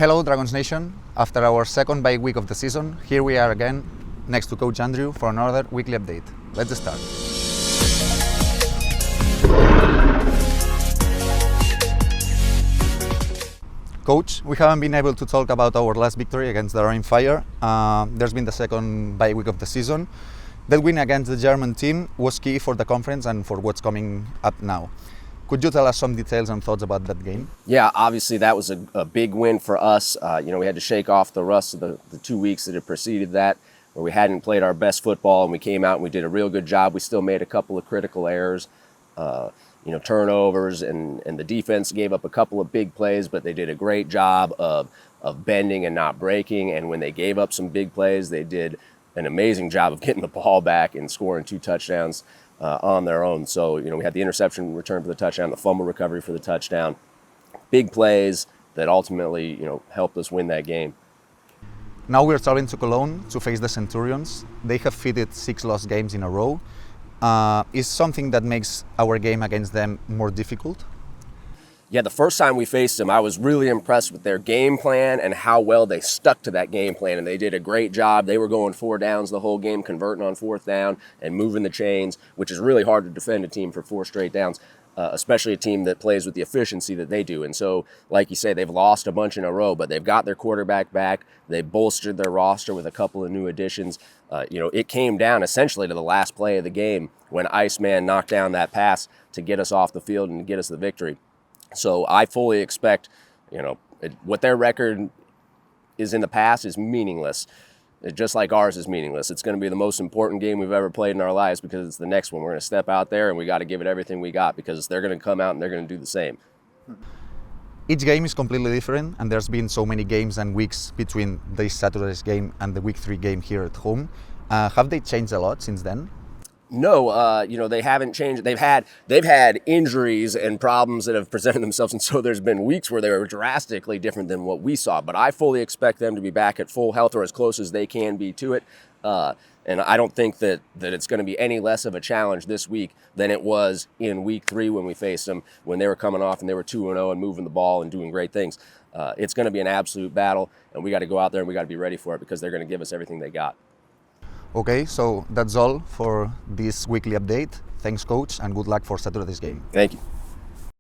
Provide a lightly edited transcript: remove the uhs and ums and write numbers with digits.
Hello Dragons Nation, after our second bye week of the season, here we are again next to Coach Andrew for another weekly update. Let's start. Coach, we haven't been able to talk about our last victory against the Rhein Fire. There's been the second bye week of the season. That win against the German team was key for the conference and for what's coming up now. Could you tell us some details and thoughts about that game? Yeah, obviously that was a big win for us. We had to shake off the rust of the 2 weeks that had preceded that, where we hadn't played our best football, and we came out and we did a real good job. We still made a couple of critical errors, turnovers, and the defense gave up a couple of big plays, but they did a great job of bending and not breaking. And when they gave up some big plays, they did an amazing job of getting the ball back and scoring 2 touchdowns on their own. So, we had the interception return for the touchdown, the fumble recovery for the touchdown. Big plays that ultimately, helped us win that game. Now we're traveling to Cologne to face the Centurions. They have fielded 6 lost games in a row. Is something that makes our game against them more difficult? Yeah, the first time we faced them, I was really impressed with their game plan and how well they stuck to that game plan, and they did a great job. They were going 4 downs the whole game, converting on 4th down and moving the chains, which is really hard to defend a team for 4 straight downs, especially a team that plays with the efficiency that they do. And so, like you say, they've lost a bunch in a row, but they've got their quarterback back. They bolstered their roster with a couple of new additions. It came down essentially to the last play of the game when Iceman knocked down that pass to get us off the field and get us the victory. So I fully expect, what their record is in the past is meaningless. Just like ours is meaningless. It's going to be the most important game we've ever played in our lives because it's the next one. We're going to step out there and we got to give it everything we got because they're going to come out and they're going to do the same. Each game is completely different, and there's been so many games and weeks between this Saturday's game and the week 3 game here at home. Have they changed a lot since then? No, they haven't changed. They've had injuries and problems that have presented themselves, and so there's been weeks where they were drastically different than what we saw. But I fully expect them to be back at full health or as close as they can be to it. And I don't think that it's going to be any less of a challenge this week than it was in week 3 when we faced them, when they were coming off and they were 2-0 and moving the ball and doing great things. It's going to be an absolute battle, and we got to go out there and we got to be ready for it because they're going to give us everything they got. Okay, so that's all for this weekly update. Thanks, Coach, and good luck for Saturday's game. Thank you.